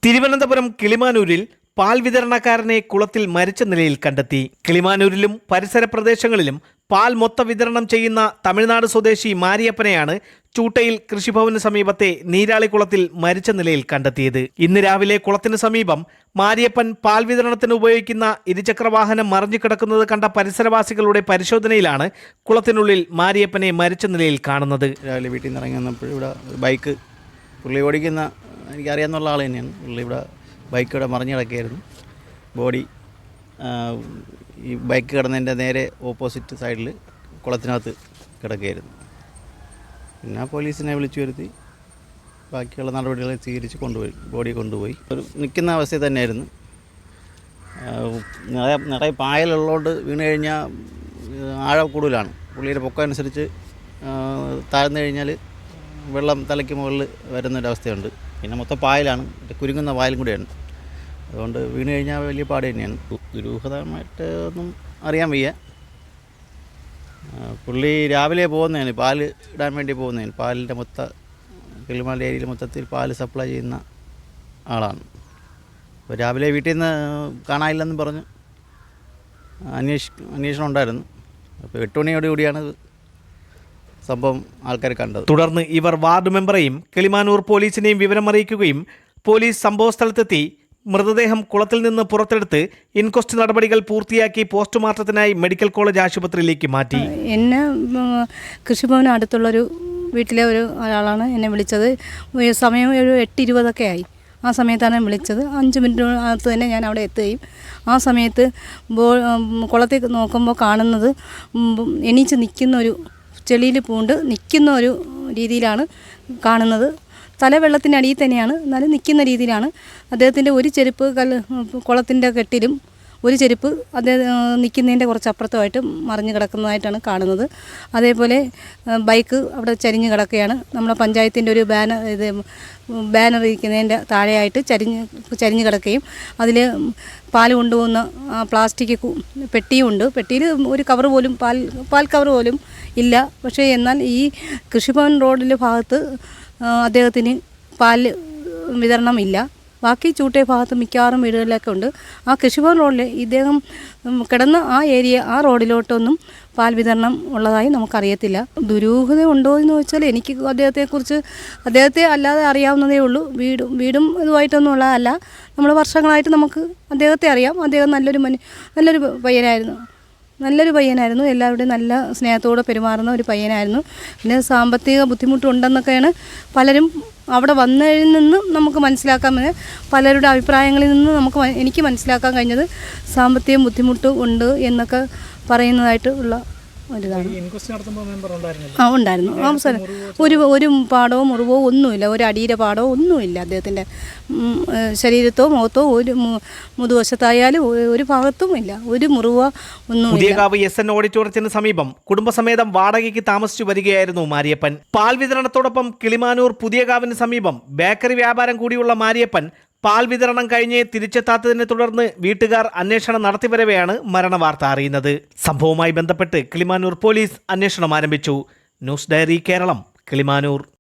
തിരുവനന്തപുരം കിളിമാനൂരിൽ പാൽ വിതരണക്കാരനെ കുളത്തിൽ മരിച്ച നിലയിൽ കണ്ടെത്തി. കിളിമാനൂരിലും പരിസര പ്രദേശങ്ങളിലും പാൽ മൊത്ത വിതരണം ചെയ്യുന്ന തമിഴ്നാട് സ്വദേശി മാരിയപ്പനെയാണ് ചൂട്ടയിൽ കൃഷിഭവന് സമീപത്തെ നീരാളിക്കുളത്തിൽ മരിച്ച നിലയിൽ കണ്ടെത്തിയത്. ഇന്ന് രാവിലെ കുളത്തിന് സമീപം മാരിയപ്പൻ പാൽ വിതരണത്തിന് ഉപയോഗിക്കുന്ന ഇരുചക്രവാഹനം മറിഞ്ഞു കിടക്കുന്നത് കണ്ട പരിസരവാസികളുടെ പരിശോധനയിലാണ് കുളത്തിനുള്ളിൽ മാരിയപ്പനെ മരിച്ച നിലയിൽ കാണുന്നത്. രാവിലെ വീട്ടിൽ നിന്ന് ഇറങ്ങി വന്നപ്പോൾ ഇവിടെ ഒരു ബൈക്ക് പുള്ളി ഓടിക്കുന്ന എനിക്കറിയാവുന്ന ആൾ തന്നെയാണ്. പുള്ളി ഇവിടെ ബൈക്ക് ഇവിടെ മറിഞ്ഞു കിടക്കുകയായിരുന്നു. ബോഡി ഈ ബൈക്ക് കിടന്നതിൻ്റെ നേരെ ഓപ്പോസിറ്റ് സൈഡിൽ കുളത്തിനകത്ത് കിടക്കുകയായിരുന്നു. പിന്നെ പോലീസിനെ വിളിച്ചു വരുത്തി ബാക്കിയുള്ള നടപടികൾ സ്വീകരിച്ച് ബോഡി കൊണ്ടുപോയി. ഒരു നിൽക്കുന്ന അവസ്ഥയിൽ തന്നെയായിരുന്നു. നിറയെ പായലുള്ളതുകൊണ്ട് വീണ് കഴിഞ്ഞാൽ ആഴം കൂടുതലാണ്. പുള്ളിയുടെ പൊക്കം അനുസരിച്ച് താഴ്ന്നു കഴിഞ്ഞാൽ വെള്ളം തലയ്ക്ക് മുകളിൽ വരുന്നൊരവസ്ഥയുണ്ട്. പിന്നെ മൊത്തം പായലാണ്, കുരുങ്ങുന്ന പായലും കൂടെയാണ്. അതുകൊണ്ട് വീണ് കഴിഞ്ഞാൽ വലിയ പാട് തന്നെയാണ്. ദുരൂഹതമായിട്ട് ഒന്നും അറിയാൻ വയ്യ. പുള്ളി രാവിലെ പോകുന്നതാണ്, പാൽ ഇടാൻ വേണ്ടി പോകുന്നതാണ്. പാലിൻ്റെ കിളിമാനൂർ ഏരിയയിൽ മൊത്തത്തിൽ പാൽ സപ്ലൈ ചെയ്യുന്ന ആളാണ്. അപ്പോൾ രാവിലെ വീട്ടിൽ നിന്ന് കാണാനില്ലെന്ന് പറഞ്ഞ് അന്വേഷണം ഉണ്ടായിരുന്നു. അപ്പോൾ 8 മണിയോടുകൂടിയാണ് സംഭവം ആൾക്കാർ കണ്ടത്. തുടർന്ന് ഇവർ വാർഡ് മെമ്പറെയും കിളിമാനൂർ പോലീസിനെയും വിവരമറിയിക്കുകയും പോലീസ് സംഭവസ്ഥലത്തെത്തി മൃതദേഹം കുളത്തിൽ നിന്ന് പുറത്തെടുത്ത് ഇൻക്വസ്റ്റ് നടപടികൾ പൂർത്തിയാക്കി പോസ്റ്റ്മോർട്ടത്തിനായി മെഡിക്കൽ കോളേജ് ആശുപത്രിയിലേക്ക് മാറ്റി. എന്നെ കൃഷിഭവന് അടുത്തുള്ളൊരു വീട്ടിലെ ഒരാളാണ് എന്നെ വിളിച്ചത്. സമയം ഒരു 8:20 ആയി. ആ സമയത്താണ് വിളിച്ചത്. 5 മിനിറ്റിനകത്ത് തന്നെ ഞാൻ അവിടെ എത്തുകയും ആ സമയത്ത് കുളത്തിൽ നോക്കുമ്പോൾ കാണുന്നത് എണീച്ച് നിൽക്കുന്നൊരു ചെളിയിൽ പൂണ്ട് നിൽക്കുന്ന ഒരു രീതിയിലാണ് കാണുന്നത്. തല വെള്ളത്തിനടിയിൽ തന്നെയാണ്, എന്നാലും നിൽക്കുന്ന രീതിയിലാണ്. അദ്ദേഹത്തിൻ്റെ ഒരു ചെരുപ്പ് കുളത്തിൻ്റെ കെട്ടിലും ഒരു ചെരുപ്പ് അദ്ദേഹം നിൽക്കുന്നതിൻ്റെ കുറച്ചപ്പുറത്തുമായിട്ട് മറിഞ്ഞ് കിടക്കുന്നതായിട്ടാണ് കാണുന്നത്. അതേപോലെ ബൈക്ക് അവിടെ ചരിഞ്ഞ് കിടക്കുകയാണ്. നമ്മുടെ പഞ്ചായത്തിൻ്റെ ഒരു ബാനർ ഇരിക്കുന്നതിൻ്റെ താഴെയായിട്ട് ചരിഞ്ഞ് കിടക്കുകയും അതിൽ പാൽ കൊണ്ടുപോകുന്ന പ്ലാസ്റ്റിക് പെട്ടിയും ഉണ്ട്. പെട്ടിയിൽ ഒരു കവർ പോലും പാൽ കവർ പോലും ഇല്ല. പക്ഷേ എന്നാൽ ഈ കൃഷിഭവൻ റോഡിലെ ഭാഗത്ത് അദ്ദേഹത്തിന് പാൽ വിതരണമില്ല. ബാക്കി ചൂട്ടേ ഭാഗത്ത് മിക്കവാറും വീടുകളിലൊക്കെ ഉണ്ട്. ആ കൃഷിഭവൻ റോഡിൽ ഇദ്ദേഹം കിടന്ന ആ റോഡിലോട്ടൊന്നും പാൽ വിതരണം ഉള്ളതായി നമുക്കറിയത്തില്ല. ദുരൂഹത ഉണ്ടോ എന്ന് ചോദിച്ചാൽ എനിക്ക് അദ്ദേഹത്തെ അല്ലാതെ അറിയാവുന്നതേ ഉള്ളൂ. വീടും ഇതുമായിട്ടൊന്നും ഉള്ളതല്ല. നമ്മൾ വർഷങ്ങളായിട്ട് നമുക്ക് അദ്ദേഹത്തെ അറിയാം. അദ്ദേഹം നല്ലൊരു പയ്യനായിരുന്നു. എല്ലാവരുടെയും നല്ല സ്നേഹത്തോടെ പെരുമാറുന്ന ഒരു പയ്യനായിരുന്നു. പിന്നെ സാമ്പത്തിക ബുദ്ധിമുട്ടുണ്ടെന്നൊക്കെയാണ് പലരും അവിടെ വന്നതിൽ നിന്നും നമുക്ക് മനസ്സിലാക്കാൻ പലരുടെ അഭിപ്രായങ്ങളിൽ നിന്ന് എനിക്ക് മനസ്സിലാക്കാൻ കഴിഞ്ഞത് സാമ്പത്തിക ബുദ്ധിമുട്ട് ഉണ്ട് എന്നൊക്കെ പറയുന്നതായിട്ട് ഉള്ള ഒരിതാണ്. ഉണ്ടായിരുന്നു. അവസരം ഒരു പാടോ മുറിവോ ഒന്നുമില്ല, ഒരു അടിയുടെ പാടോ ഒന്നുമില്ല. അദ്ദേഹത്തിൻ്റെ ശരീരത്തോ മുഖത്തോ ഒരു മുതുവശത്തായാലും ഒരു ഭാഗത്തും ഇല്ല, ഒരു മുറിവോ ഒന്നും. പുതിയകാവ് SN ഓഡിറ്റോറിയത്തിന് സമീപം കുടുംബസമേതം വാടകയ്ക്ക് താമസിച്ചു വരികയായിരുന്നു മാരിയപ്പൻ. പാൽ വിതരണത്തോടൊപ്പം കിളിമാനൂർ പുതിയകാവിന് സമീപം ബേക്കറി വ്യാപാരം കൂടിയുള്ള മാരിയപ്പൻ പാൽ വിതരണം കഴിഞ്ഞ് തിരിച്ചെത്താത്തതിനെ തുടർന്ന് വീട്ടുകാർ അന്വേഷണം നടത്തിവരവെയാണ് മരണവാർത്ത അറിയുന്നത്. സംഭവവുമായി ബന്ധപ്പെട്ട് കിളിമാനൂർ പോലീസ് അന്വേഷണം ആരംഭിച്ചു. News diary Keralam, Kilimanoor.